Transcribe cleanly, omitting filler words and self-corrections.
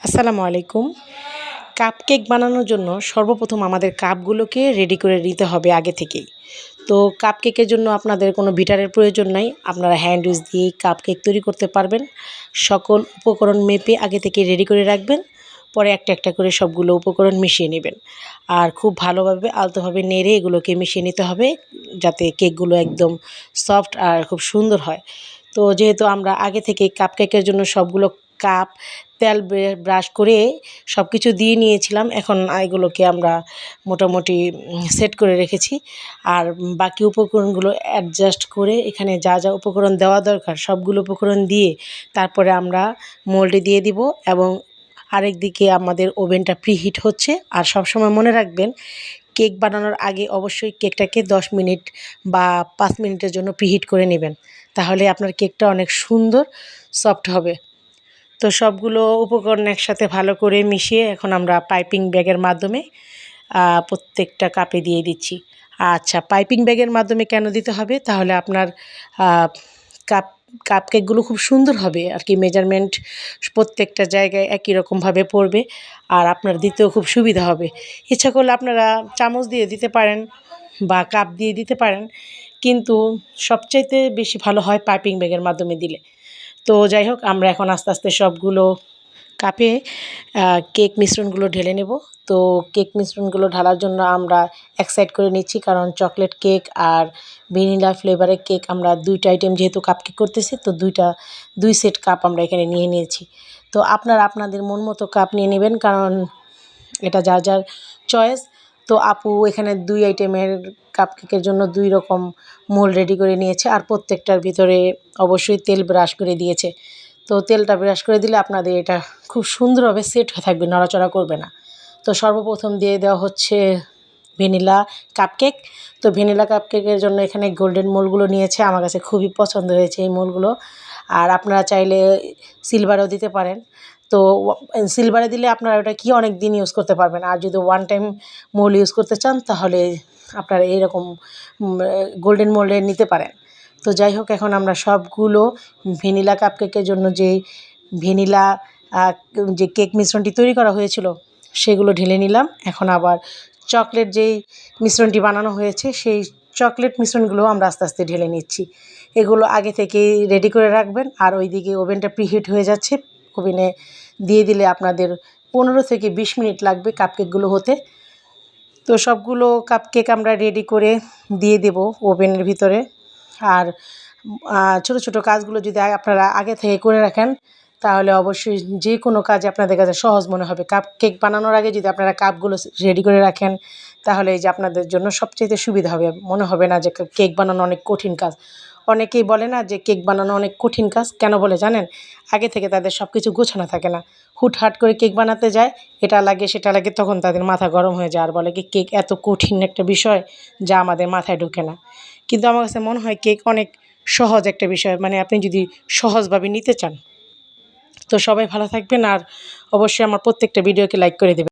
আসসালামু আলাইকুম। কাপকেক বানানোর জন্য সর্বপ্রথম আমাদের কাপগুলোকে রেডি করে নিতে হবে আগে থেকেই। তো কাপকেকের জন্য আপনাদের কোনো বিটারের প্রয়োজন নাই। আপনারা হ্যান্ড উইচ দিয়েই কাপকেক তৈরি করতে পারবেন। সকল উপকরণ মেপে আগে থেকে রেডি করে রাখবেন। পরে একটা একটা করে সবগুলো উপকরণ মিশিয়ে নেবেন। আর খুব ভালোভাবে আলতোভাবে নেড়ে এগুলোকে মিশিয়ে নিতে হবে যাতে কেকগুলো একদম সফট আর খুব সুন্দর হয়। তো যেহেতু আমরা আগে থেকে কাপকেকের জন্য সবগুলো কাপ তেল ব্রাশ করে সব কিছু দিয়ে নিয়েছিলাম, এখন এগুলোকে আমরা মোটামুটি সেট করে রেখেছি। আর বাকি উপকরণগুলো অ্যাডজাস্ট করে এখানে যা যা উপকরণ দেওয়া দরকার সবগুলো উপকরণ দিয়ে তারপরে আমরা মোল্ডে দিয়ে দিব এবং আরেক দিকে আমাদের ওভেনটা প্রিহিট হচ্ছে। আর সবসময় মনে রাখবেন কেক বানানোর আগে অবশ্যই কেকটাকে 10 মিনিট বা 5 মিনিটের জন্য প্রিহিট করে নেবেন, তাহলে আপনার কেকটা অনেক সুন্দর সফট হবে। তো সবগুলো উপকরণ একসাথে ভালো করে মিশিয়ে এখন আমরা পাইপিং ব্যাগের মাধ্যমে প্রত্যেকটা কাপে দিয়ে দিচ্ছি। আচ্ছা, পাইপিং ব্যাগের মাধ্যমে কেন দিতে হবে? তাহলে আপনার কাপ কাপকেকগুলো খুব সুন্দর হবে আর কি, মেজারমেন্ট প্রত্যেকটা জায়গায় একই রকমভাবে পড়বে আর আপনার দিতেও খুব সুবিধা হবে। ইচ্ছা করলে আপনারা চামচ দিয়ে দিতে পারেন বা কাপ দিয়ে দিতে পারেন, কিন্তু সবচাইতে বেশি ভালো হয় পাইপিং ব্যাগের মাধ্যমে দিলে। তো যাই হোক, আমরা এখন আস্তে আস্তে সবগুলো কাপে কেক মিশ্রণগুলো ঢেলে নেব। তো কেক মিশ্রণগুলো ঢালার জন্য আমরা এক সাইড করে নিচ্ছি, কারণ চকলেট কেক আর ভ্যানিলা ফ্লেভারের কেক আমরা দুইটা আইটেম যেহেতু কাপকেক করতেছি, তো দুই সেট কাপ আমরা এখানে নিয়ে নিয়েছি। তো আপনারা আপনাদের মন মতো কাপ নিয়ে নেবেন, কারণ এটা যার যার চয়েস। তো আপু এখানে 2 আইটেমের কাপকেকের জন্য 2 রকম মোল্ড রেডি করে নিয়েছে আর প্রত্যেকটার ভিতরে অবশ্যই তেল ব্রাশ করে দিয়েছে। তো তেলটা ব্রাশ করে দিলে আপনাদের এটা খুব সুন্দরভাবে সেট হয়ে থাকবে, নড়াচড়া করবে না। তো সর্বপ্রথম দিয়ে দেওয়া হচ্ছে ভ্যানিলা কাপকেক। তো ভ্যানিলা কাপকেকের জন্য এখানে গোল্ডেন মোল্ডগুলো নিয়েছে, আমার কাছে খুবই পছন্দ হয়েছে এই মোল্ডগুলো। আর আপনারা চাইলে সিলভারেও দিতে পারেন। তো সিলভারে দিলে আপনারা ওটা কি অনেক দিন ইউজ করতে পারবেন। আর যদি ওয়ান টাইম মোল্ড ইউজ করতে চান তাহলে আপনারা এইরকম গোল্ডেন মোল্ডের নিতে পারেন। তো যাই হোক, এখন আমরা সবগুলো ভ্যানিলা কাপকেকের জন্য যে ভ্যানিলা যে কেক মিশ্রণটি তৈরি করা হয়েছিল সেগুলো ঢেলে নিলাম। এখন আবার চকলেট যেই মিশ্রণটি বানানো হয়েছে সেই চকলেট মিশ্রণগুলো আমরা আস্তে আস্তে ঢেলে নিচ্ছি। এগুলো আগে থেকেই রেডি করে রাখবেন। আর ওইদিকে ওভেনটা প্রিহিট হয়ে যাচ্ছে, ওভেনে দিয়ে দিলে আপনাদের 15 থেকে 20 মিনিট লাগবে কাপকেকগুলো হতে। তো সবগুলো কাপকেক আমরা রেডি করে দিয়ে দেব ওভেনের ভিতরে। আর ছোটো ছোটো কাজগুলো যদি আপনারা আগে থেকে করে রাখেন তাহলে অবশ্যই যে কোনো কাজ আপনাদের কাছে সহজ মনে হবে। কাপকেক বানানোর আগে যদি আপনারা কাপগুলো রেডি করে রাখেন তাহলে এই যে আপনাদের জন্য সবচাইতে সুবিধা হবে, মনে হবে না যে কেক বানানো অনেক কঠিন কাজ। অনেকেই বলে না যে কেক বানানো অনেক কঠিন কাজ, কেন বলে জানেন? আগে থেকে তাদের সব কিছু গোছানো থাকে না, হুটহাট করে কেক বানাতে যায়, এটা লাগে সেটা লাগে, তখন তাদের মাথা গরম হয়ে যায় আর বলে কি কেক এত কঠিন একটা বিষয় যা আমাদের মাথায় ঢোকে না। কিন্তু আমার কাছে মনে হয় কেক অনেক সহজ একটা বিষয়, মানে আপনি যদি সহজভাবে নিতে চান। তো সবাই ভালো থাকবেন আর অবশ্যই আমার প্রত্যেকটা ভিডিওকে লাইক করে দেবেন।